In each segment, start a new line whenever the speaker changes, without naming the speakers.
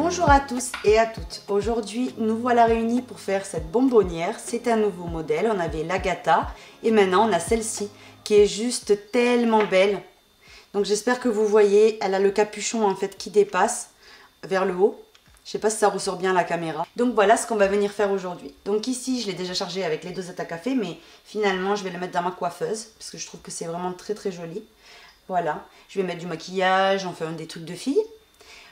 Bonjour à tous et à toutes. Aujourd'hui, nous voilà réunis pour faire cette bonbonnière. C'est un nouveau modèle. On avait l'Agatha et maintenant on a celle-ci qui est juste tellement belle. Donc j'espère que vous voyez, elle a le capuchon en fait qui dépasse vers le haut. Je ne sais pas si ça ressort bien à la caméra. Donc voilà ce qu'on va venir faire aujourd'hui. Donc ici, je l'ai déjà chargé avec les dosettes à café, mais finalement, je vais le mettre dans ma coiffeuse parce que je trouve que c'est vraiment très très joli. Voilà, je vais mettre du maquillage, enfin des trucs de filles.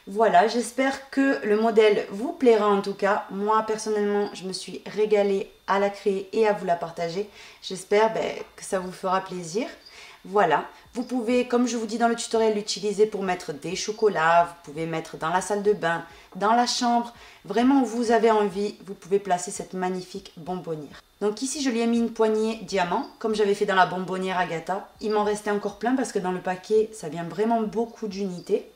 Voilà, j'espère que le modèle vous plaira en tout cas. Moi, personnellement, je me suis régalée à la créer et à vous la partager. J'espère que ça vous fera plaisir. Voilà, vous pouvez, comme je vous dis dans le tutoriel, l'utiliser pour mettre des chocolats. Vous pouvez mettre dans la salle de bain, dans la chambre. Vraiment où vous avez envie, vous pouvez placer cette magnifique bonbonnière. Donc ici, je lui ai mis une poignée diamant, comme j'avais fait dans la bonbonnière Agatha. Il m'en restait encore plein parce que dans le paquet, ça vient vraiment beaucoup d'unités.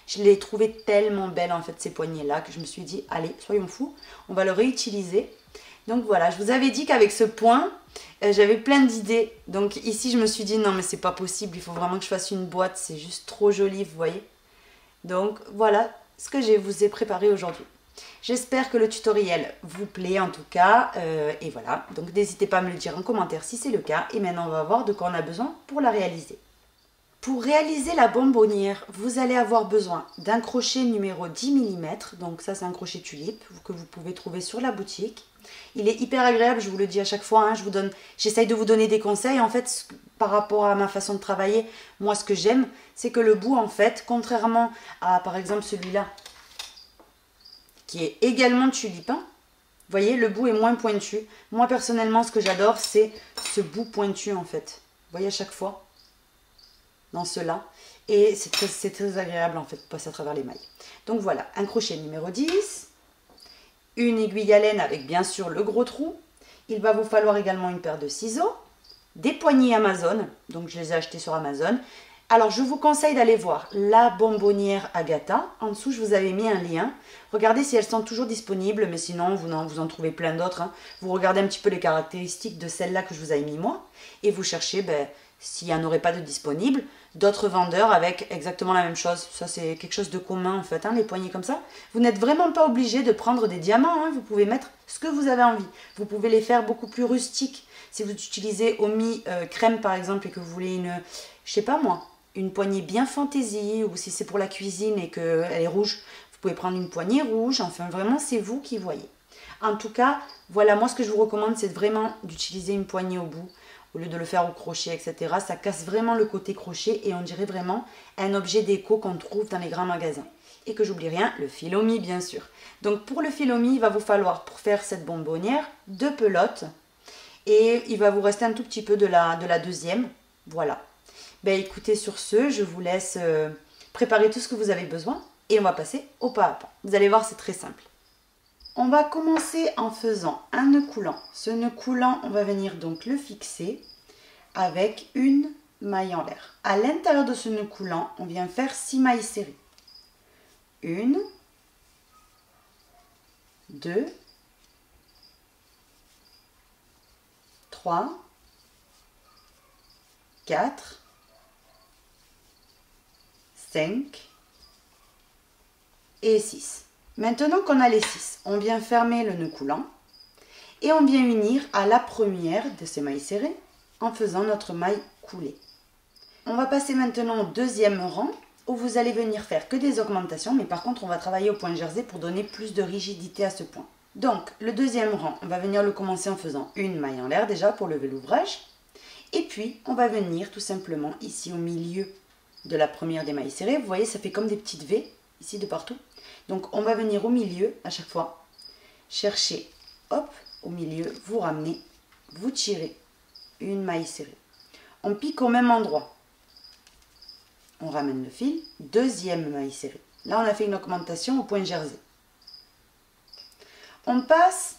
Je l'ai trouvé tellement belle en fait ces poignées là que je me suis dit allez soyons fous, on va le réutiliser. Donc voilà, je vous avais dit qu'avec ce point j'avais plein d'idées. Donc ici je me suis dit non mais c'est pas possible, il faut vraiment que je fasse une boîte, c'est juste trop joli vous voyez. Donc voilà ce que je vous ai préparé aujourd'hui. J'espère que le tutoriel vous plaît en tout cas et voilà, donc n'hésitez pas à me le dire en commentaire si c'est le cas. Et maintenant on va voir de quoi on a besoin pour la réaliser. Pour réaliser la bonbonnière, vous allez avoir besoin d'un crochet numéro 10 mm. Donc ça, c'est un crochet tulipe que vous pouvez trouver sur la boutique. Il est hyper agréable, je vous le dis à chaque fois. J'essaye de vous donner des conseils. En fait, par rapport à ma façon de travailler, moi, ce que j'aime, c'est que le bout, en fait, contrairement à, par exemple, celui-là, qui est également tulipe, vous voyez, le bout est moins pointu. Moi, personnellement, ce que j'adore, c'est ce bout pointu, en fait. Vous voyez, à chaque fois dans cela et c'est très agréable en fait de passer à travers les mailles. Donc voilà, un crochet numéro 10, une aiguille à laine avec bien sûr le gros trou. Il va vous falloir également une paire de ciseaux, des poignées Amazon, donc je les ai achetés sur Amazon. Alors je vous conseille d'aller voir la bonbonnière Agatha, en dessous je vous avais mis un lien. Regardez si elles sont toujours disponibles, mais sinon vous en trouvez plein d'autres. Vous regardez un petit peu les caractéristiques de celle-là que je vous avais mis moi et vous cherchez s'il n'y en aurait pas de disponible, d'autres vendeurs avec exactement la même chose. Ça, c'est quelque chose de commun en fait, les poignées comme ça. Vous n'êtes vraiment pas obligé de prendre des diamants, vous pouvez mettre ce que vous avez envie. Vous pouvez les faire beaucoup plus rustiques. Si vous utilisez Omi crème par exemple et que vous voulez je sais pas moi, une poignée bien fantaisie, ou si c'est pour la cuisine et qu'elle est rouge, vous pouvez prendre une poignée rouge. Enfin, vraiment, c'est vous qui voyez. En tout cas, voilà, moi ce que je vous recommande, c'est vraiment d'utiliser une poignée au bout. Au lieu de le faire au crochet, etc. Ça casse vraiment le côté crochet et on dirait vraiment un objet déco qu'on trouve dans les grands magasins. Et que j'oublie rien, le fil Omi bien sûr. Donc pour le fil Omi, il va vous falloir pour faire cette bonbonnière 2 pelotes. Et il va vous rester un tout petit peu de la deuxième. Voilà. Écoutez, sur ce, je vous laisse préparer tout ce que vous avez besoin. Et on va passer au pas à pas. Vous allez voir, c'est très simple. On va commencer en faisant un nœud coulant. Ce nœud coulant, on va venir donc le fixer avec une maille en l'air. À l'intérieur de ce nœud coulant, on vient faire 6 mailles serrées. 1, 2, 3, 4, 5 et 6. Maintenant qu'on a les 6, on vient fermer le nœud coulant et on vient unir à la première de ces mailles serrées en faisant notre maille coulée. On va passer maintenant au deuxième rang où vous allez venir faire que des augmentations, mais par contre on va travailler au point jersey pour donner plus de rigidité à ce point. Donc le deuxième rang, on va venir le commencer en faisant une maille en l'air déjà pour lever l'ouvrage. Et puis on va venir tout simplement ici au milieu de la première des mailles serrées. Vous voyez, ça fait comme des petites V ici de partout. Donc on va venir au milieu à chaque fois, chercher, hop, au milieu, vous ramenez, vous tirez une maille serrée. On pique au même endroit. On ramène le fil, deuxième maille serrée. Là on a fait une augmentation au point jersey. On passe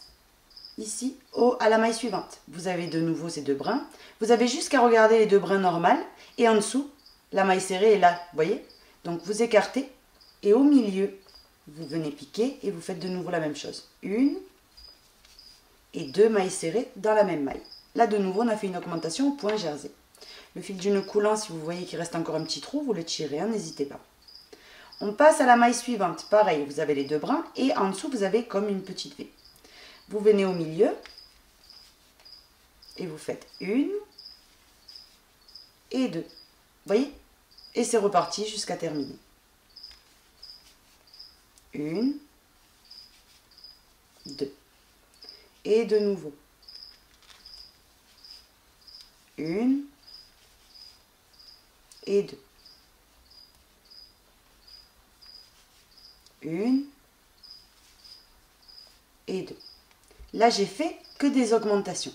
ici à la maille suivante. Vous avez de nouveau ces 2 brins. Vous avez juste qu'à regarder les 2 brins normales et en dessous, la maille serrée est là, vous voyez. Donc vous écartez et au milieu, vous venez piquer et vous faites de nouveau la même chose. 1 et 2 mailles serrées dans la même maille. Là, de nouveau, on a fait une augmentation au point jersey. Le fil du nœud coulant, si vous voyez qu'il reste encore un petit trou, vous le tirez, n'hésitez pas. On passe à la maille suivante. Pareil, vous avez les deux brins et en dessous, vous avez comme une petite V. Vous venez au milieu et vous faites une et deux. Vous voyez? Et c'est reparti jusqu'à terminer. Une, deux. Et de nouveau. Une et deux. Une et deux. Là, j'ai fait que des augmentations.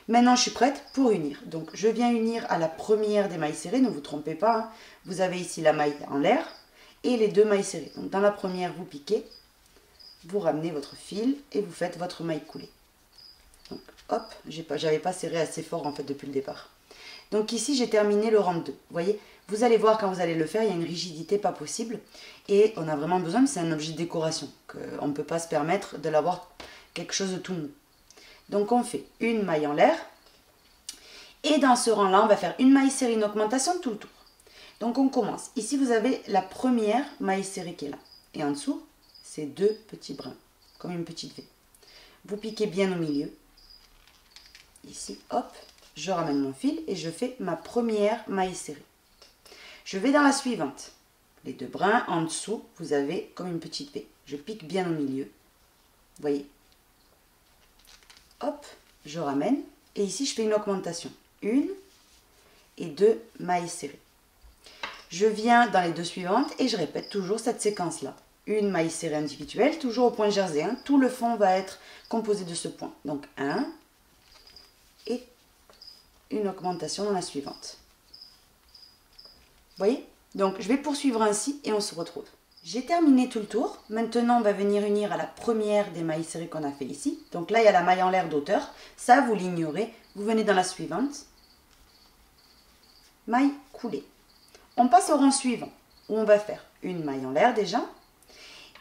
Maintenant, je suis prête pour unir. Donc, je viens unir à la première des mailles serrées. Ne vous trompez pas, hein. Vous avez ici la maille en l'air et les deux mailles serrées. Donc, dans la première, vous piquez, vous ramenez votre fil et vous faites votre maille coulée. Donc, hop, j'avais pas serré assez fort en fait depuis le départ. Donc ici, j'ai terminé le rang 2. Vous voyez, vous allez voir quand vous allez le faire, il y a une rigidité pas possible. Et on a vraiment besoin, c'est un objet de décoration. On ne peut pas se permettre de l'avoir quelque chose de tout mou. Donc on fait une maille en l'air. Et dans ce rang-là, on va faire une maille serrée, une augmentation tout le tour. Donc on commence. Ici, vous avez la première maille serrée qui est là. Et en dessous, c'est deux petits brins, comme une petite V. Vous piquez bien au milieu. Ici, hop, je ramène mon fil et je fais ma première maille serrée. Je vais dans la suivante. Les deux brins en dessous, vous avez comme une petite V. Je pique bien au milieu. Vous voyez? Hop, je ramène. Et ici, je fais une augmentation. Une et deux mailles serrées. Je viens dans les deux suivantes et je répète toujours cette séquence-là. Une maille serrée individuelle, toujours au point jersey. Hein. Tout le fond va être composé de ce point. Donc, un et une augmentation dans la suivante. Vous voyez? Donc, je vais poursuivre ainsi et on se retrouve. J'ai terminé tout le tour. Maintenant, on va venir unir à la première des mailles serrées qu'on a fait ici. Donc là, il y a la maille en l'air d'auteur. Ça, vous l'ignorez. Vous venez dans la suivante. Maille coulée. On passe au rang suivant où on va faire une maille en l'air déjà.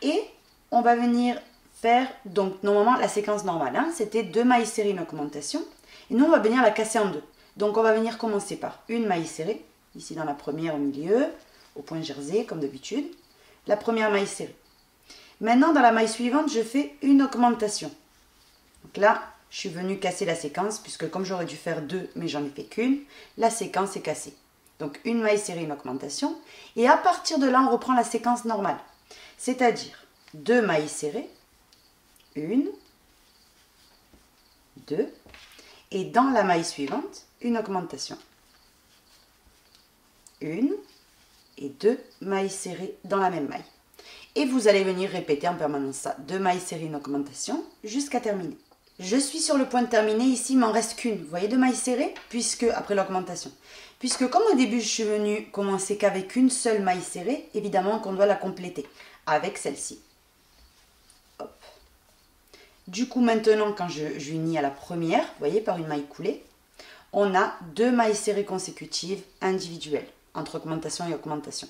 Et on va venir faire, donc normalement, la séquence normale. Hein, c'était deux mailles serrées, une augmentation. Et nous, on va venir la casser en deux. Donc, on va venir commencer par une maille serrée. Ici, dans la première au milieu, au point jersey, comme d'habitude. La première maille serrée. Maintenant, dans la maille suivante, je fais une augmentation. Donc là, je suis venue casser la séquence, puisque comme j'aurais dû faire deux, mais j'en ai fait qu'une, la séquence est cassée. Donc, une maille serrée, une augmentation. Et à partir de là, on reprend la séquence normale. C'est-à-dire, deux mailles serrées, une, deux, et dans la maille suivante, une augmentation. Une et deux mailles serrées dans la même maille. Et vous allez venir répéter en permanence ça. Deux mailles serrées, une augmentation, jusqu'à terminer. Je suis sur le point de terminer. Ici, il m'en reste qu'une. Vous voyez, deux mailles serrées, puisque après l'augmentation. Puisque comme au début, je suis venue commencer qu'avec une seule maille serrée, évidemment qu'on doit la compléter avec celle-ci. Hop. Du coup, maintenant, quand j'unis à la première, vous voyez, par une maille coulée, on a deux mailles serrées consécutives individuelles, entre augmentation et augmentation.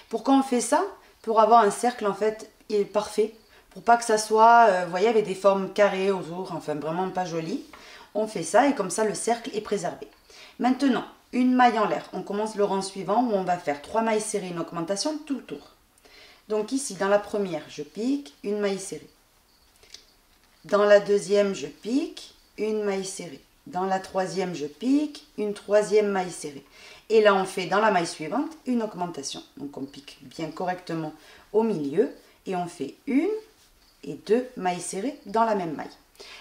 Pourquoi on fait ça? Pour avoir un cercle, en fait, parfait. Pour pas que ça soit, vous voyez, avec des formes carrées autour, enfin, vraiment pas joli. On fait ça et comme ça, le cercle est préservé. Maintenant, une maille en l'air. On commence le rang suivant où on va faire trois mailles serrées, une augmentation tout le tour. Donc ici, dans la première, je pique, une maille serrée. Dans la deuxième, je pique, une maille serrée. Dans la troisième, je pique, une troisième maille serrée. Et là, on fait dans la maille suivante une augmentation. Donc, on pique bien correctement au milieu et on fait une et deux mailles serrées dans la même maille.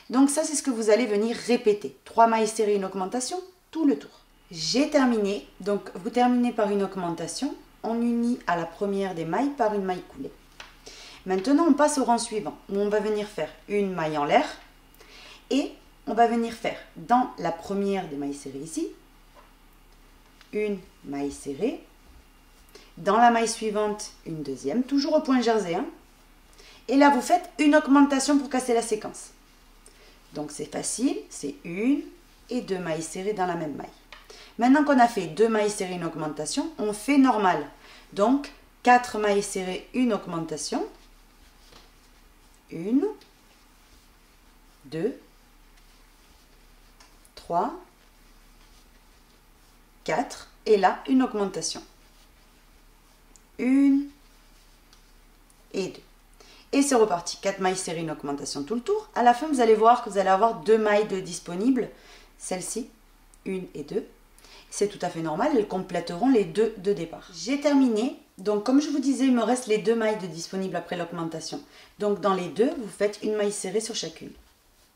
Donc, ça, c'est ce que vous allez venir répéter. Trois mailles serrées, une augmentation, tout le tour. J'ai terminé. Donc, vous terminez par une augmentation. On unit à la première des mailles par une maille coulée. Maintenant, on passe au rang suivant où on va venir faire une maille en l'air et on va venir faire dans la première des mailles serrées ici, une maille serrée, dans la maille suivante, une deuxième, toujours au point jersey. Hein, et là, vous faites une augmentation pour casser la séquence. Donc, c'est facile, c'est une et deux mailles serrées dans la même maille. Maintenant qu'on a fait deux mailles serrées, une augmentation, on fait normal. Donc, 4 mailles serrées, une augmentation. Une, deux, 3, 4, et là, une augmentation. Une, et 2. Et c'est reparti, 4 mailles serrées, une augmentation tout le tour. À la fin, vous allez voir que vous allez avoir 2 mailles de disponibles, celle-ci, 1 et 2. C'est tout à fait normal, elles compléteront les 2 de départ. J'ai terminé, donc comme je vous disais, il me reste les 2 mailles de disponibles après l'augmentation. Donc dans les 2, vous faites une maille serrée sur chacune.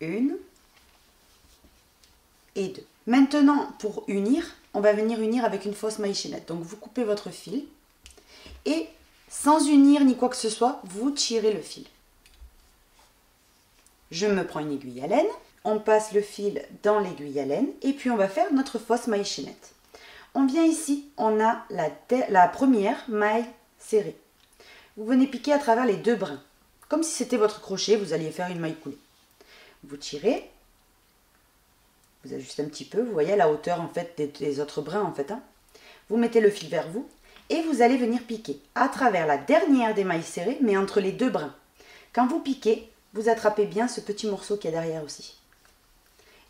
1 et 2. Maintenant, pour unir, on va venir unir avec une fausse maille chaînette. Donc vous coupez votre fil et sans unir ni quoi que ce soit, vous tirez le fil. Je me prends une aiguille à laine, on passe le fil dans l'aiguille à laine et puis on va faire notre fausse maille chaînette. On vient ici, on a la première maille serrée. Vous venez piquer à travers les 2 brins. Comme si c'était votre crochet, vous alliez faire une maille coulée. Vous tirez, vous ajustez un petit peu, vous voyez la hauteur en fait des autres brins en fait. Vous mettez le fil vers vous et vous allez venir piquer à travers la dernière des mailles serrées, mais entre les 2 brins. Quand vous piquez, vous attrapez bien ce petit morceau qui est derrière aussi.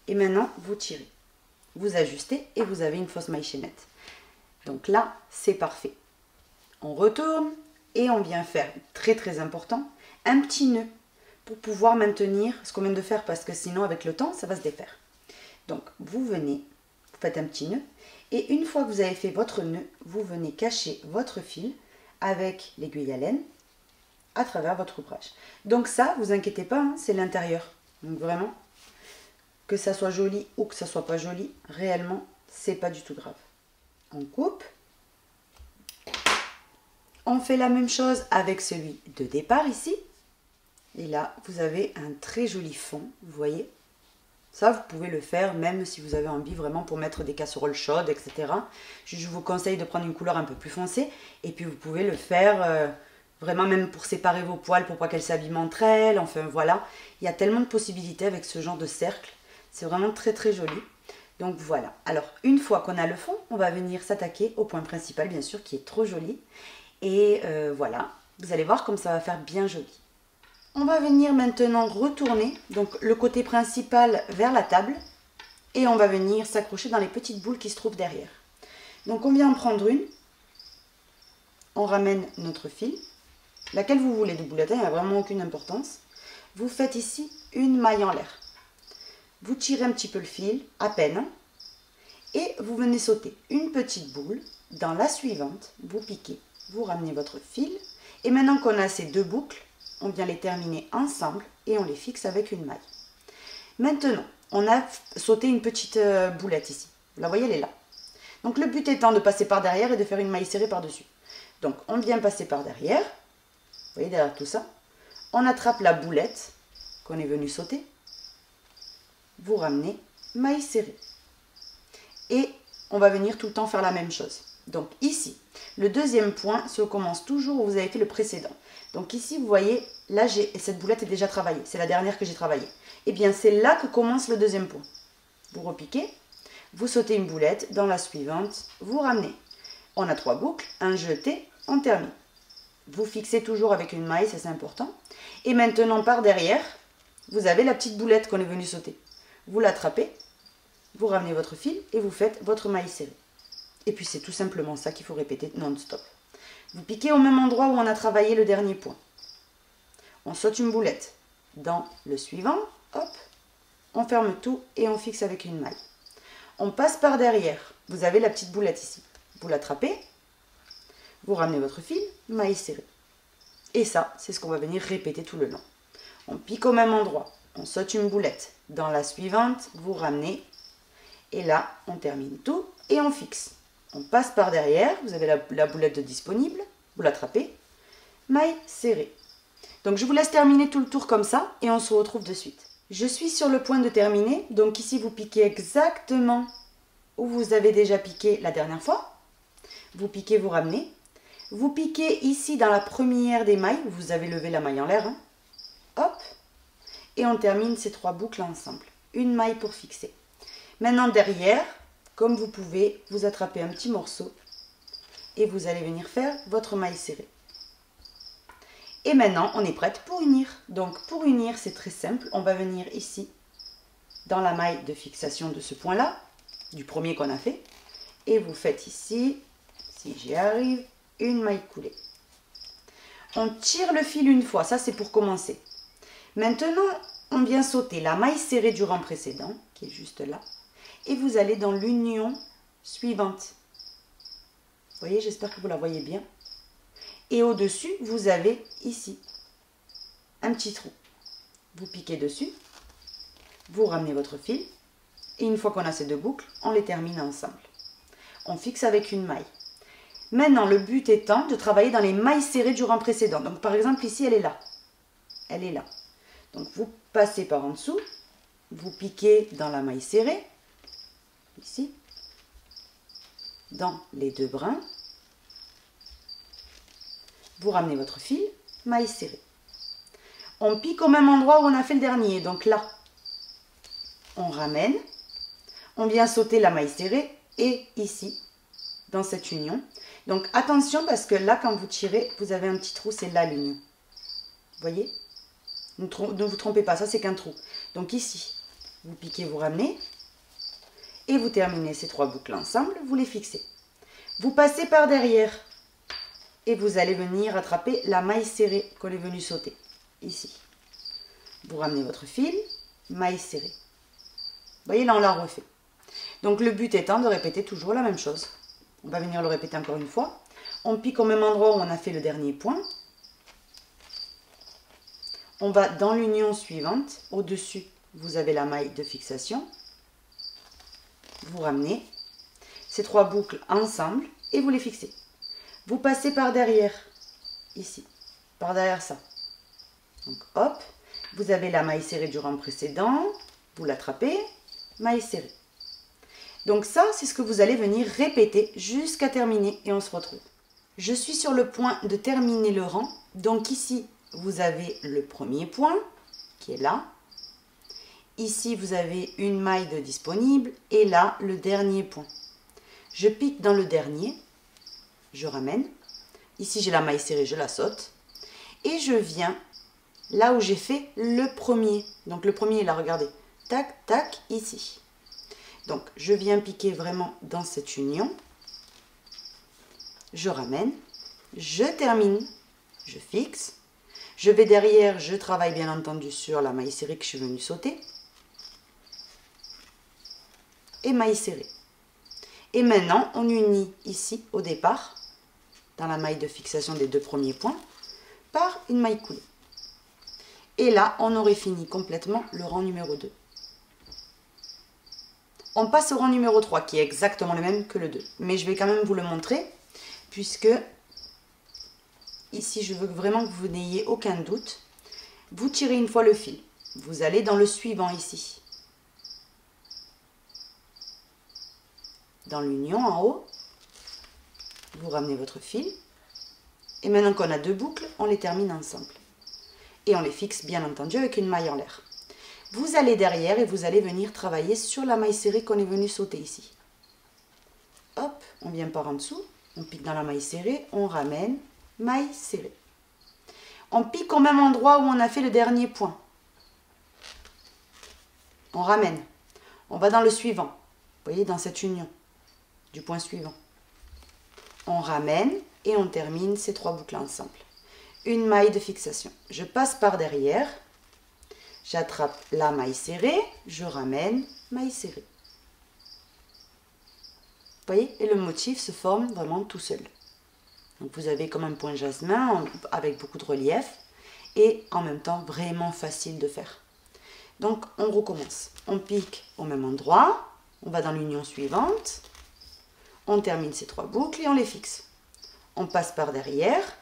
Et maintenant, vous tirez. Vous ajustez et vous avez une fausse maille chaînette. Donc là, c'est parfait. On retourne et on vient faire, très très important, un petit nœud pour pouvoir maintenir ce qu'on vient de faire parce que sinon, avec le temps, ça va se défaire. Donc, vous venez, vous faites un petit nœud et une fois que vous avez fait votre nœud, vous venez cacher votre fil avec l'aiguille à laine à travers votre ouvrage. Donc ça, vous inquiétez pas, hein, c'est l'intérieur. Donc vraiment, que ça soit joli ou que ça soit pas joli, réellement, c'est pas du tout grave. On coupe. On fait la même chose avec celui de départ ici. Et là, vous avez un très joli fond, vous voyez. Ça, vous pouvez le faire même si vous avez envie vraiment pour mettre des casseroles chaudes, etc. Je vous conseille de prendre une couleur un peu plus foncée. Et puis, vous pouvez le faire vraiment même pour séparer vos poils, pour pas qu'elles s'abîment entre elles. Enfin, voilà. Il y a tellement de possibilités avec ce genre de cercle. C'est vraiment très, très joli. Donc, voilà. Alors, une fois qu'on a le fond, on va venir s'attaquer au point principal, bien sûr, qui est trop joli. Et voilà. Vous allez voir comme ça va faire bien joli. On va venir maintenant retourner donc le côté principal vers la table et on va venir s'accrocher dans les petites boules qui se trouvent derrière. Donc on vient en prendre une, on ramène notre fil, laquelle vous voulez de boulette, il n'y a vraiment aucune importance. Vous faites ici une maille en l'air. Vous tirez un petit peu le fil, à peine, et vous venez sauter une petite boule. Dans la suivante, vous piquez, vous ramenez votre fil et maintenant qu'on a ces 2 boucles, on vient les terminer ensemble et on les fixe avec une maille. Maintenant, on a sauté une petite boulette ici. Vous la voyez, elle est là. Donc le but étant de passer par derrière et de faire une maille serrée par-dessus. Donc on vient passer par derrière. Vous voyez derrière tout ça. On attrape la boulette qu'on est venu sauter. Vous ramenez, maille serrée. Et on va venir tout le temps faire la même chose. Donc ici, le deuxième point se commence toujours où vous avez fait le précédent. Donc ici, vous voyez, là, cette boulette est déjà travaillée. C'est la dernière que j'ai travaillée. Et bien, c'est là que commence le deuxième point. Vous repiquez, vous sautez une boulette, dans la suivante, vous ramenez. On a 3 boucles, un jeté, on termine. Vous fixez toujours avec une maille, ça c'est important. Et maintenant, par derrière, vous avez la petite boulette qu'on est venu sauter. Vous l'attrapez, vous ramenez votre fil et vous faites votre maille serrée. Et puis c'est tout simplement ça qu'il faut répéter non-stop. Vous piquez au même endroit où on a travaillé le dernier point. On saute une boulette. Dans le suivant, hop, on ferme tout et on fixe avec une maille. On passe par derrière. Vous avez la petite boulette ici. Vous l'attrapez, vous ramenez votre fil, maille serrée. Et ça, c'est ce qu'on va venir répéter tout le long. On pique au même endroit. On saute une boulette. Dans la suivante, vous ramenez. Et là, on termine tout et on fixe. On passe par derrière, vous avez la boulette de disponible, vous l'attrapez, maille serrée. Donc je vous laisse terminer tout le tour comme ça et on se retrouve de suite. Je suis sur le point de terminer, donc ici vous piquez exactement où vous avez déjà piqué la dernière fois. Vous piquez, vous ramenez. Vous piquez ici dans la première des mailles, où vous avez levé la maille en l'air, hein. Hop, et on termine ces 3 boucles ensemble. Une maille pour fixer. Maintenant derrière, comme vous pouvez, vous attrapez un petit morceau et vous allez venir faire votre maille serrée. Et maintenant, on est prête pour unir. Donc pour unir, c'est très simple. On va venir ici, dans la maille de fixation de ce point-là, du premier qu'on a fait. Et vous faites ici, si j'y arrive, une maille coulée. On tire le fil une fois, ça c'est pour commencer. Maintenant, on vient sauter la maille serrée du rang précédent, qui est juste là, et vous allez dans l'union suivante. Vous voyez, j'espère que vous la voyez bien. Et au-dessus, vous avez ici un petit trou. Vous piquez dessus, vous ramenez votre fil, et une fois qu'on a ces deux boucles, on les termine ensemble. On fixe avec une maille. Maintenant, le but étant de travailler dans les mailles serrées du rang précédent. Donc, par exemple, ici, elle est là. Elle est là. Donc, vous passez par en dessous, vous piquez dans la maille serrée, ici, dans les deux brins. Vous ramenez votre fil, maille serrée. On pique au même endroit où on a fait le dernier, donc là. On ramène, on vient sauter la maille serrée et ici, dans cette union. Donc attention parce que là, quand vous tirez, vous avez un petit trou, c'est là l'union. Vous voyez? Ne vous trompez pas, ça c'est qu'un trou. Donc ici, vous piquez, vous ramenez et vous terminez ces trois boucles ensemble, vous les fixez. Vous passez par derrière et vous allez venir attraper la maille serrée qu'on est venu sauter. Ici. Vous ramenez votre fil, maille serrée. Vous voyez, là on l'a refait. Donc le but étant de répéter toujours la même chose. On va venir le répéter encore une fois. On pique au même endroit où on a fait le dernier point. On va dans l'union suivante. Au-dessus, vous avez la maille de fixation. Vous ramenez ces trois boucles ensemble et vous les fixez. Vous passez par derrière, ici, par derrière ça. Donc hop, vous avez la maille serrée du rang précédent, vous l'attrapez, maille serrée. Donc ça, c'est ce que vous allez venir répéter jusqu'à terminer et on se retrouve. Je suis sur le point de terminer le rang. Donc ici, vous avez le premier point qui est là. Ici, vous avez une maille de disponible et là, le dernier point. Je pique dans le dernier, je ramène. Ici, j'ai la maille serrée, je la saute. Et je viens là où j'ai fait le premier. Donc le premier est là, regardez. Tac, tac, ici. Donc, je viens piquer vraiment dans cette union. Je ramène. Je termine. Je fixe. Je vais derrière. Je travaille bien entendu sur la maille serrée que je suis venue sauter. Et maille serrée. Et maintenant, on unit ici, au départ, dans la maille de fixation des deux premiers points, par une maille coulée. Et là, on aurait fini complètement le rang numéro 2. On passe au rang numéro 3 qui est exactement le même que le 2. Mais je vais quand même vous le montrer puisque ici je veux vraiment que vous n'ayez aucun doute. Vous tirez une fois le fil. Vous allez dans le suivant ici. Dans l'union en haut. Vous ramenez votre fil. Et maintenant qu'on a deux boucles, on les termine ensemble. Et on les fixe bien entendu avec une maille en l'air. Vous allez derrière et vous allez venir travailler sur la maille serrée qu'on est venu sauter ici. Hop, on vient par en dessous, on pique dans la maille serrée, on ramène, maille serrée. On pique au même endroit où on a fait le dernier point. On ramène. On va dans le suivant. Vous voyez, dans cette union du point suivant. On ramène et on termine ces trois boucles ensemble. Une maille de fixation. Je passe par derrière. J'attrape la maille serrée, je ramène, maille serrée. Vous voyez? Et le motif se forme vraiment tout seul. Donc vous avez comme un point jasmin avec beaucoup de relief et en même temps vraiment facile de faire. Donc on recommence. On pique au même endroit, on va dans l'union suivante, on termine ces trois boucles et on les fixe. On passe par derrière,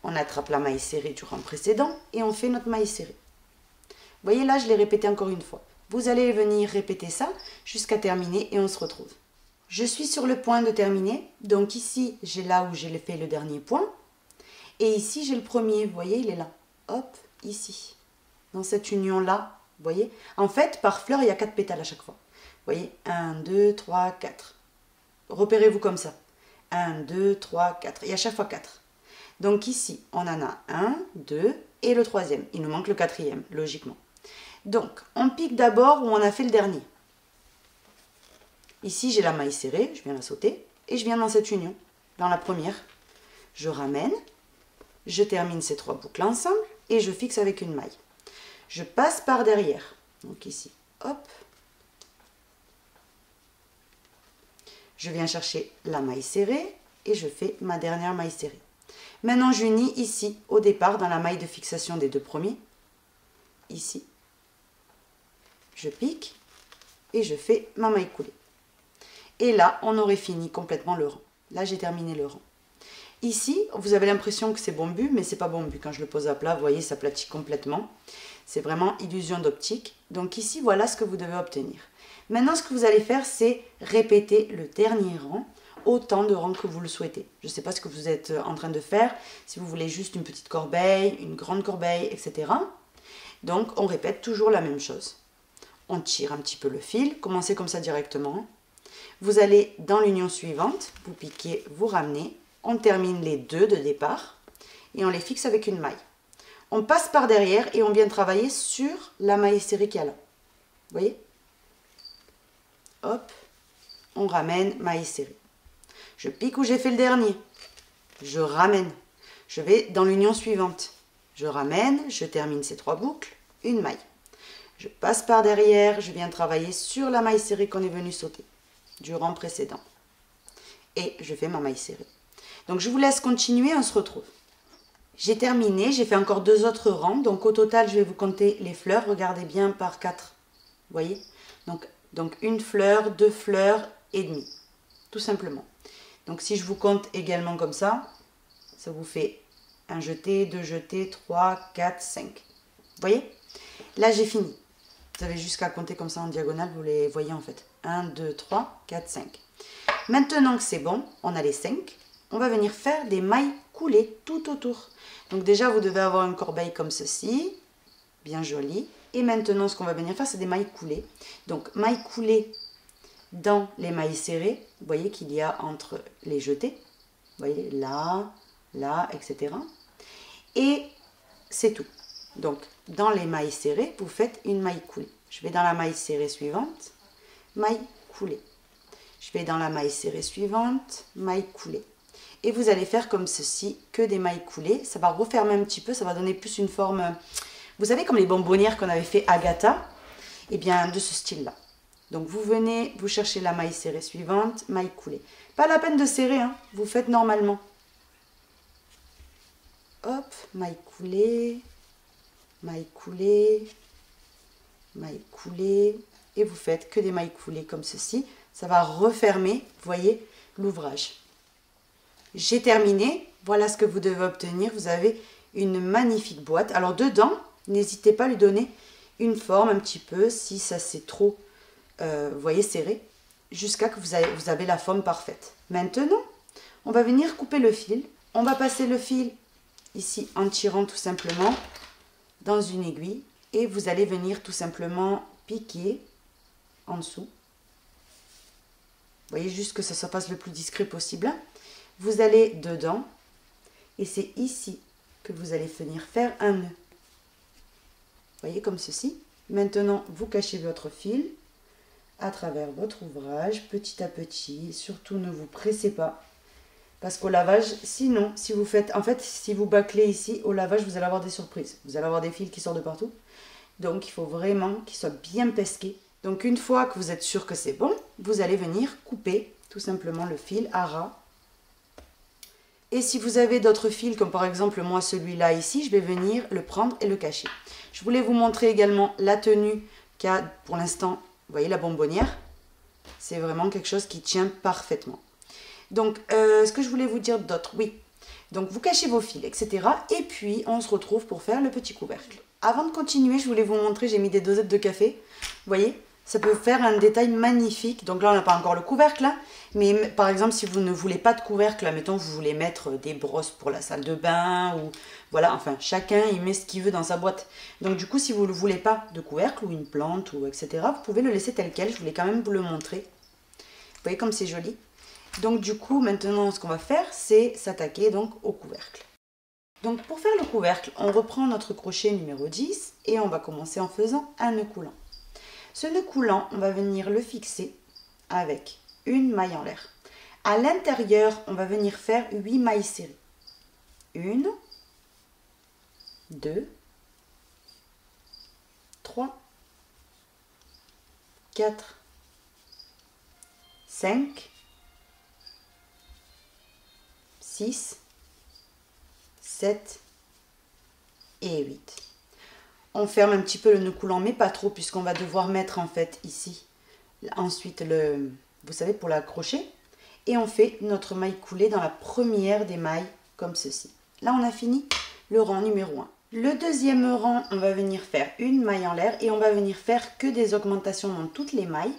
on attrape la maille serrée du rang précédent et on fait notre maille serrée. Vous voyez, là, je l'ai répété encore une fois. Vous allez venir répéter ça jusqu'à terminer et on se retrouve. Je suis sur le point de terminer. Donc ici, j'ai là où j'ai fait le dernier point. Et ici, j'ai le premier. Vous voyez, il est là. Hop, ici. Dans cette union-là, vous voyez. En fait, par fleur, il y a 4 pétales à chaque fois. Vous voyez, 1, 2, 3, 4. Repérez-vous comme ça. 1, 2, 3, 4. Et à chaque fois 4. Donc ici, on en a 1, 2 et le troisième. Il nous manque le quatrième, logiquement. Donc, on pique d'abord où on a fait le dernier. Ici, j'ai la maille serrée, je viens la sauter, et je viens dans cette union, dans la première. Je ramène, je termine ces 3 boucles ensemble et je fixe avec une maille. Je passe par derrière, donc ici, hop. Je viens chercher la maille serrée et je fais ma dernière maille serrée. Maintenant, j'unis ici, au départ, dans la maille de fixation des 2 premiers, ici. Je pique et je fais ma maille coulée. Et là, on aurait fini complètement le rang. Là, j'ai terminé le rang. Ici, vous avez l'impression que c'est bombu, mais c'est pas bombu. Quand je le pose à plat, vous voyez, ça platit complètement. C'est vraiment illusion d'optique. Donc ici, voilà ce que vous devez obtenir. Maintenant, ce que vous allez faire, c'est répéter le dernier rang, autant de rangs que vous le souhaitez. Je ne sais pas ce que vous êtes en train de faire, si vous voulez juste une petite corbeille, une grande corbeille, etc. Donc, on répète toujours la même chose. On tire un petit peu le fil, commencez comme ça directement. Vous allez dans l'union suivante, vous piquez, vous ramenez, on termine les 2 de départ et on les fixe avec une maille. On passe par derrière et on vient travailler sur la maille serrée qu'il y a là. Vous voyez? Hop, on ramène, maille serrée. Je pique où j'ai fait le dernier. Je ramène. Je vais dans l'union suivante. Je ramène, je termine ces 3 boucles, une maille. Je passe par derrière, je viens travailler sur la maille serrée qu'on est venu sauter du rang précédent. Et je fais ma maille serrée. Donc je vous laisse continuer, on se retrouve. J'ai terminé, j'ai fait encore 2 autres rangs. Donc au total, je vais vous compter les fleurs. Regardez bien par 4. Vous voyez? Donc une fleur, 2 fleurs et demie. Tout simplement. Donc si je vous compte également comme ça, ça vous fait un jeté, 2 jetés, 3, 4, 5. Vous voyez? Là, j'ai fini. Vous avez jusqu'à compter comme ça en diagonale, vous les voyez en fait. 1, 2, 3, 4, 5. Maintenant que c'est bon, on a les 5. On va venir faire des mailles coulées tout autour. Donc déjà, vous devez avoir une corbeille comme ceci, bien jolie. Et maintenant, ce qu'on va venir faire, c'est des mailles coulées. Donc, mailles coulées dans les mailles serrées. Vous voyez qu'il y a entre les jetés. Vous voyez, là, là, etc. Et c'est tout. Donc, dans les mailles serrées, vous faites une maille coulée. Je vais dans la maille serrée suivante, maille coulée. Je vais dans la maille serrée suivante, maille coulée. Et vous allez faire comme ceci, que des mailles coulées. Ça va refermer un petit peu, ça va donner plus une forme, vous savez, comme les bonbonnières qu'on avait fait Agatha, et bien de ce style-là. Donc vous venez, vous cherchez la maille serrée suivante, maille coulée. Pas la peine de serrer, hein, vous faites normalement. Hop, maille coulée, maille coulée, maille coulée. Et vous faites que des mailles coulées comme ceci. Ça va refermer, vous voyez, l'ouvrage. J'ai terminé. Voilà ce que vous devez obtenir. Vous avez une magnifique boîte. Alors dedans, n'hésitez pas à lui donner une forme un petit peu, si ça c'est trop, vous voyez, serré, jusqu'à que vous avez la forme parfaite. Maintenant, on va venir couper le fil. On va passer le fil ici en tirant tout simplement dans une aiguille. Et vous allez venir tout simplement piquer en dessous. Vous voyez, juste que ça se passe le plus discret possible. Vous allez dedans et c'est ici que vous allez venir faire un nœud. Vous voyez, comme ceci. Maintenant, vous cachez votre fil à travers votre ouvrage, petit à petit. Surtout, ne vous pressez pas. Parce qu'au lavage, sinon, si vous faites, en fait, si vous bâclez ici, au lavage, vous allez avoir des surprises. Vous allez avoir des fils qui sortent de partout. Donc, il faut vraiment qu'ils soient bien pesqués. Donc, une fois que vous êtes sûr que c'est bon, vous allez venir couper tout simplement le fil à ras. Et si vous avez d'autres fils, comme par exemple moi celui-là ici, je vais venir le prendre et le cacher. Je voulais vous montrer également la tenue qu'a pour l'instant, vous voyez la bonbonnière. C'est vraiment quelque chose qui tient parfaitement. Donc, ce que je voulais vous dire d'autre, oui. Donc, vous cachez vos fils, etc. Et puis, on se retrouve pour faire le petit couvercle. Avant de continuer, je voulais vous montrer, j'ai mis des dosettes de café. Vous voyez, ça peut faire un détail magnifique. Donc là, on n'a pas encore le couvercle, là. Mais par exemple, si vous ne voulez pas de couvercle, mettons, vous voulez mettre des brosses pour la salle de bain, ou voilà, enfin, chacun, il met ce qu'il veut dans sa boîte. Donc du coup, si vous ne voulez pas de couvercle, ou une plante, ou etc., vous pouvez le laisser tel quel. Je voulais quand même vous le montrer. Vous voyez comme c'est joli. Donc du coup, maintenant, ce qu'on va faire, c'est s'attaquer donc au couvercle. Donc pour faire le couvercle, on reprend notre crochet numéro 10 et on va commencer en faisant un nœud coulant. Ce nœud coulant, on va venir le fixer avec une maille en l'air. À l'intérieur, on va venir faire 8 mailles serrées. 1, 2, 3, 4, 5, 6, 7 et 8. On ferme un petit peu le nœud coulant, mais pas trop, puisqu'on va devoir mettre en fait ici, ensuite vous savez, pour l'accrocher. Et on fait notre maille coulée dans la première des mailles, comme ceci. Là, on a fini le rang numéro 1. Le deuxième rang, on va venir faire une maille en l'air et on va venir faire que des augmentations dans toutes les mailles,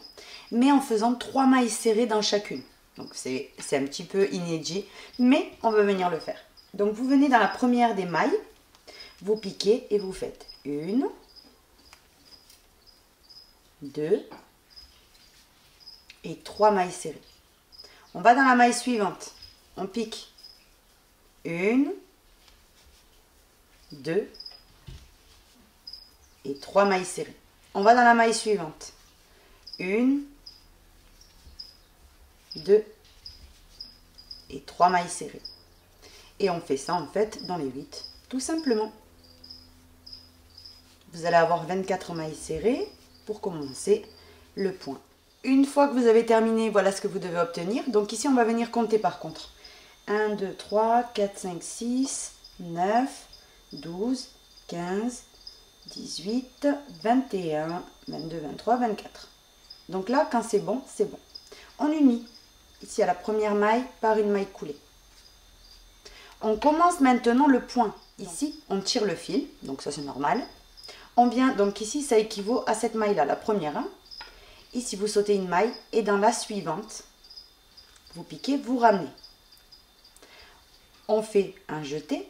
mais en faisant 3 mailles serrées dans chacune. Donc c'est un petit peu inédit, mais on va venir le faire. Donc vous venez dans la première des mailles, vous piquez et vous faites 1, 2 et 3 mailles serrées. On va dans la maille suivante, on pique 1, 2 et 3 mailles serrées. On va dans la maille suivante, 1, 2 et 3 mailles serrées. Et on fait ça en fait dans les 8, tout simplement. Vous allez avoir 24 mailles serrées pour commencer le point. Une fois que vous avez terminé, voilà ce que vous devez obtenir. Donc ici, on va venir compter par contre. 1, 2, 3, 4, 5, 6, 9, 12, 15, 18, 21, 22, 23, 24. Donc là, quand c'est bon, c'est bon. On unit ici à la première maille par une maille coulée. On commence maintenant le point. Ici, on tire le fil, donc ça c'est normal. On vient, donc ici, ça équivaut à cette maille-là, la première. Ici, vous sautez une maille et dans la suivante, vous piquez, vous ramenez. On fait un jeté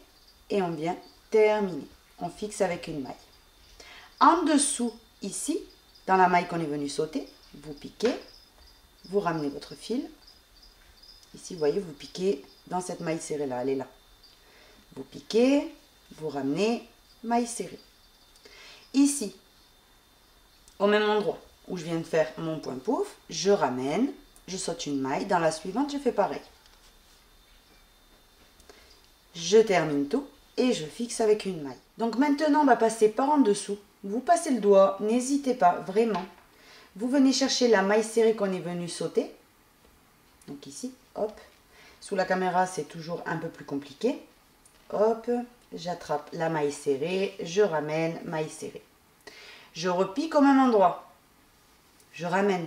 et on vient terminer. On fixe avec une maille. En dessous, ici, dans la maille qu'on est venu sauter, vous piquez, vous ramenez votre fil. Ici, vous voyez, vous piquez dans cette maille serrée là, elle est là. Vous piquez, vous ramenez, maille serrée. Ici, au même endroit où je viens de faire mon point pouf, je ramène, je saute une maille. Dans la suivante, je fais pareil. Je termine tout et je fixe avec une maille. Donc maintenant, on va passer par en dessous. Vous passez le doigt, n'hésitez pas, vraiment. Vous venez chercher la maille serrée qu'on est venu sauter. Donc ici, hop. Sous la caméra, c'est toujours un peu plus compliqué. Hop, j'attrape la maille serrée, je ramène, maille serrée. Je repique au même endroit. Je ramène,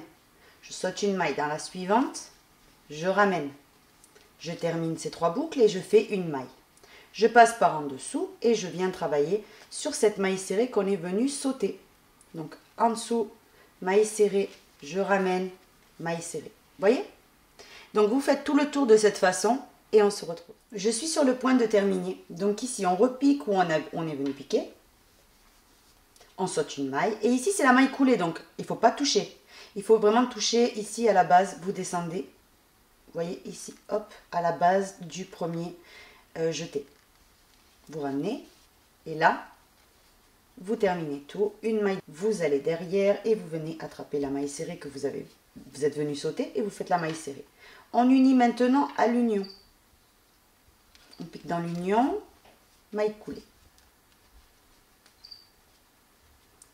je saute une maille dans la suivante, je ramène. Je termine ces 3 boucles et je fais une maille. Je passe par en dessous et je viens travailler sur cette maille serrée qu'on est venu sauter. Donc en dessous, maille serrée, je ramène, maille serrée. Vous voyez? Donc vous faites tout le tour de cette façon et on se retrouve. Je suis sur le point de terminer. Donc ici, on repique où on est venu piquer. On saute une maille. Et ici, c'est la maille coulée, donc il ne faut pas toucher. Il faut vraiment toucher ici à la base. Vous descendez, vous voyez ici, hop, à la base du premier jeté. Vous ramenez et là, vous terminez tout. Une maille, vous allez derrière et vous venez attraper la maille serrée que vous êtes venu sauter et vous faites la maille serrée. On unit maintenant à l'union. On pique dans l'union, maille coulée.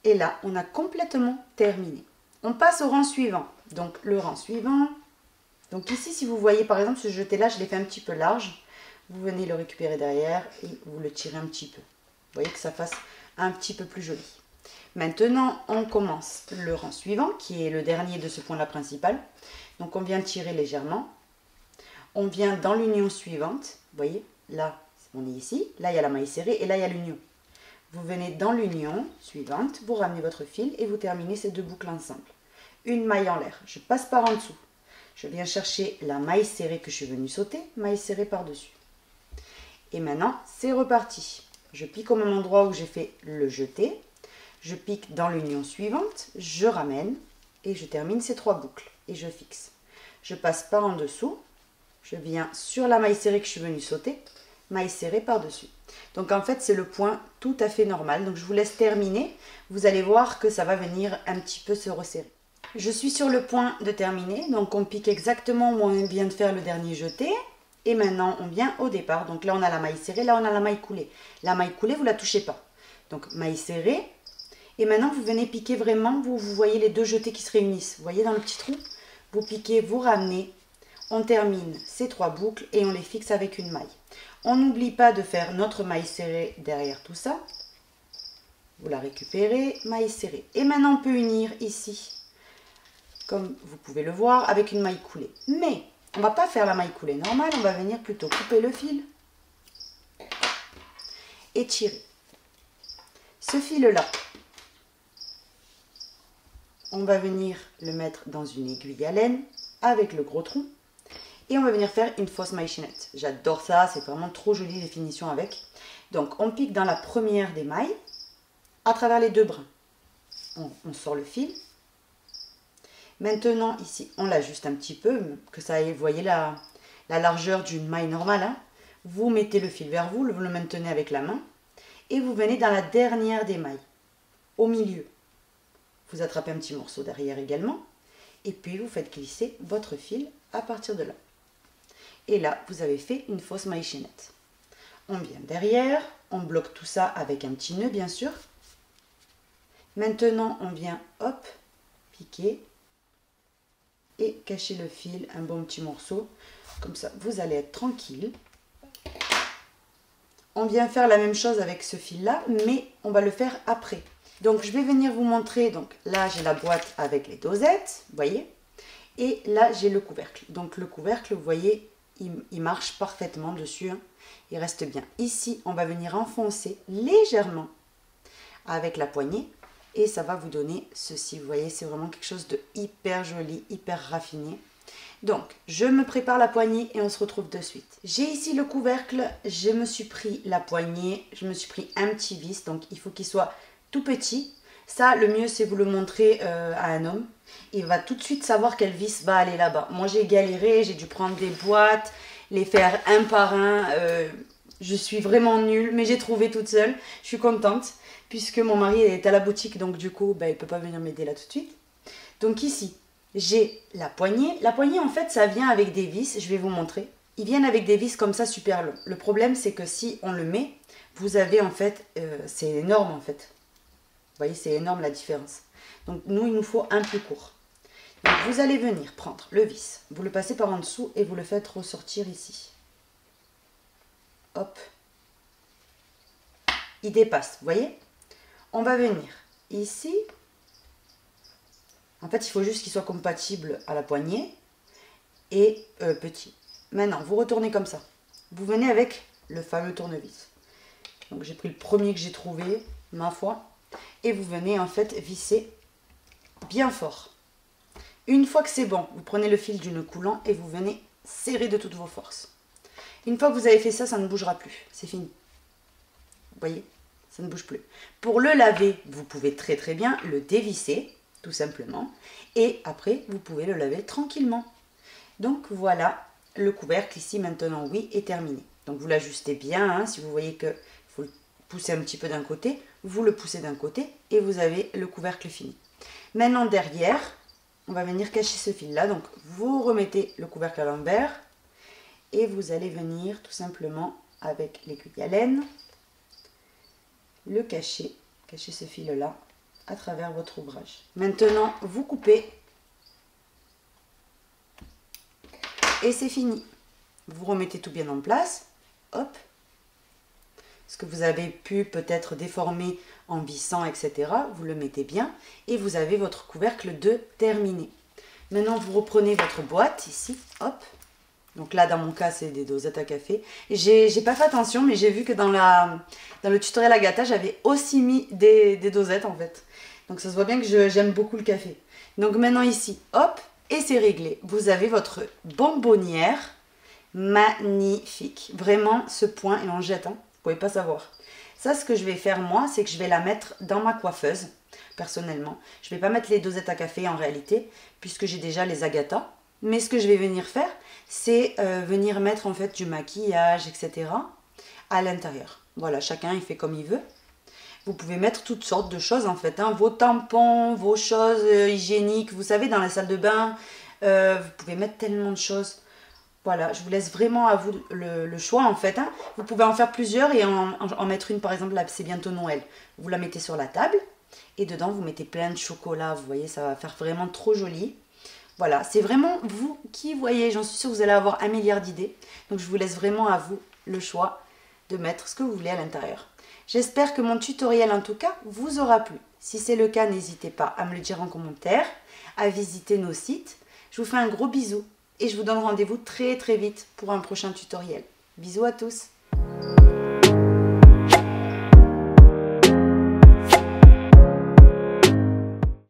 Et là, on a complètement terminé. On passe au rang suivant. Donc, le rang suivant. Donc ici, si vous voyez, par exemple, ce jeté-là, je l'ai fait un petit peu large. Vous venez le récupérer derrière et vous le tirez un petit peu. Vous voyez que ça fasse un petit peu plus joli. Maintenant, on commence le rang suivant, qui est le dernier de ce point-là principal. Donc, on vient tirer légèrement. On vient dans l'union suivante. Vous voyez, là, on est ici. Là, il y a la maille serrée et là, il y a l'union. Vous venez dans l'union suivante, vous ramenez votre fil et vous terminez ces 2 boucles ensemble. Une maille en l'air, je passe par en dessous. Je viens chercher la maille serrée que je suis venue sauter, maille serrée par-dessus. Et maintenant, c'est reparti. Je pique au même endroit où j'ai fait le jeté. Je pique dans l'union suivante, je ramène et je termine ces 3 boucles. Et je fixe. Je passe par en dessous, je viens sur la maille serrée que je suis venue sauter, maille serrée par-dessus. Donc en fait, c'est le point tout à fait normal. Donc je vous laisse terminer. Vous allez voir que ça va venir un petit peu se resserrer. Je suis sur le point de terminer. Donc on pique exactement où on vient de faire le dernier jeté. Et maintenant, on vient au départ. Donc là, on a la maille serrée, là, on a la maille coulée. La maille coulée, vous ne la touchez pas. Donc, maille serrée. Et maintenant, vous venez piquer vraiment, vous voyez les deux jetés qui se réunissent. Vous voyez dans le petit trou? Vous piquez, vous ramenez. On termine ces 3 boucles et on les fixe avec une maille. On n'oublie pas de faire notre maille serrée derrière tout ça. Vous la récupérez, maille serrée. Et maintenant, on peut unir ici, comme vous pouvez le voir, avec une maille coulée. Mais on ne va pas faire la maille coulée normale, on va venir plutôt couper le fil et tirer. Ce fil-là, on va venir le mettre dans une aiguille à laine avec le gros tronc. Et on va venir faire une fausse maille chaînette. J'adore ça, c'est vraiment trop joli les finitions avec. Donc on pique dans la première des mailles, à travers les 2 brins. On sort le fil. Maintenant ici, on l'ajuste un petit peu, que ça aille, vous voyez la largeur d'une maille normale. Hein. Vous mettez le fil vers vous, vous le maintenez avec la main. Et vous venez dans la dernière des mailles, au milieu. Vous attrapez un petit morceau derrière également. Et puis vous faites glisser votre fil à partir de là. Et là, vous avez fait une fausse maille chaînette. On vient derrière, on bloque tout ça avec un petit nœud, bien sûr. Maintenant, on vient, hop, piquer et cacher le fil, un bon petit morceau. Comme ça, vous allez être tranquille. On vient faire la même chose avec ce fil-là, mais on va le faire après. Donc, je vais venir vous montrer. Donc, là, j'ai la boîte avec les dosettes, vous voyez. Et là, j'ai le couvercle. Donc, le couvercle, vous voyez, il marche parfaitement dessus, hein. Il reste bien. Ici, on va venir enfoncer légèrement avec la poignée et ça va vous donner ceci. Vous voyez, c'est vraiment quelque chose de hyper joli, hyper raffiné. Donc, je me prépare la poignée et on se retrouve de suite. J'ai ici le couvercle, je me suis pris la poignée, je me suis pris un petit vis, donc il faut qu'il soit tout petit. Ça, le mieux, c'est vous le montrer à un homme. Il va tout de suite savoir quel vis va aller là-bas. Moi, j'ai galéré, j'ai dû prendre des boîtes, les faire un par un. Je suis vraiment nulle, mais j'ai trouvé toute seule. Je suis contente, puisque mon mari est à la boutique, donc du coup, il ne peut pas venir m'aider là tout de suite. Donc ici, j'ai la poignée. La poignée, en fait, ça vient avec des vis. Je vais vous montrer. Ils viennent avec des vis comme ça, super longs. Le problème, c'est que si on le met, vous avez en fait, c'est énorme en fait. Vous voyez, c'est énorme la différence. Donc, nous, il nous faut un plus court. Donc, vous allez venir prendre le vis. Vous le passez par en dessous et vous le faites ressortir ici. Hop. Il dépasse, vous voyez. On va venir ici. En fait, il faut juste qu'il soit compatible à la poignée et petit. Maintenant, vous retournez comme ça. Vous venez avec le fameux tournevis. Donc, j'ai pris le premier que j'ai trouvé, ma foi. Et vous venez en fait visser bien fort. Une fois que c'est bon, vous prenez le fil du nœud coulant et vous venez serrer de toutes vos forces. Une fois que vous avez fait ça, ça ne bougera plus. C'est fini. Vous voyez, ça ne bouge plus. Pour le laver, vous pouvez très très bien le dévisser, tout simplement. Et après, vous pouvez le laver tranquillement. Donc voilà, le couvercle ici maintenant, oui, est terminé. Donc vous l'ajustez bien, hein, si vous voyez que faut le pousser un petit peu d'un côté, vous le poussez d'un côté et vous avez le couvercle fini. Maintenant derrière, on va venir cacher ce fil là, donc vous remettez le couvercle à l'envers et vous allez venir tout simplement avec l'aiguille à laine le cacher ce fil là à travers votre ouvrage. Maintenant vous coupez et c'est fini. Vous remettez tout bien en place, hop. Ce que vous avez pu peut-être déformer en vissant, etc. Vous le mettez bien et vous avez votre couvercle de terminé. Maintenant, vous reprenez votre boîte ici, hop. Donc là, dans mon cas, c'est des dosettes à café. J'ai pas fait attention, mais j'ai vu que dans le tutoriel Agatha, j'avais aussi mis des dosettes en fait. Donc ça se voit bien que j'aime beaucoup le café. Donc maintenant ici, hop, et c'est réglé. Vous avez votre bonbonnière magnifique. Vraiment, ce point, et on jette, hein. Vous pouvez pas savoir. Ça, ce que je vais faire moi, c'est que je vais la mettre dans ma coiffeuse, personnellement. Je vais pas mettre les dosettes à café en réalité, puisque j'ai déjà les Agatha. Mais ce que je vais venir faire, c'est venir mettre en fait du maquillage, etc. à l'intérieur. Voilà, chacun il fait comme il veut. Vous pouvez mettre toutes sortes de choses en fait, hein. Vos tampons, vos choses hygiéniques. Vous savez, dans la salle de bain, vous pouvez mettre tellement de choses. Voilà, je vous laisse vraiment à vous le choix en fait. Hein. Vous pouvez en faire plusieurs et en mettre une, par exemple, là c'est bientôt Noël. Vous la mettez sur la table et dedans vous mettez plein de chocolat. Vous voyez, ça va faire vraiment trop joli. Voilà, c'est vraiment vous qui voyez. J'en suis sûre que vous allez avoir un milliard d'idées. Donc je vous laisse vraiment à vous le choix de mettre ce que vous voulez à l'intérieur. J'espère que mon tutoriel en tout cas vous aura plu. Si c'est le cas, n'hésitez pas à me le dire en commentaire, à visiter nos sites. Je vous fais un gros bisou et je vous donne rendez-vous très très vite pour un prochain tutoriel. Bisous à tous!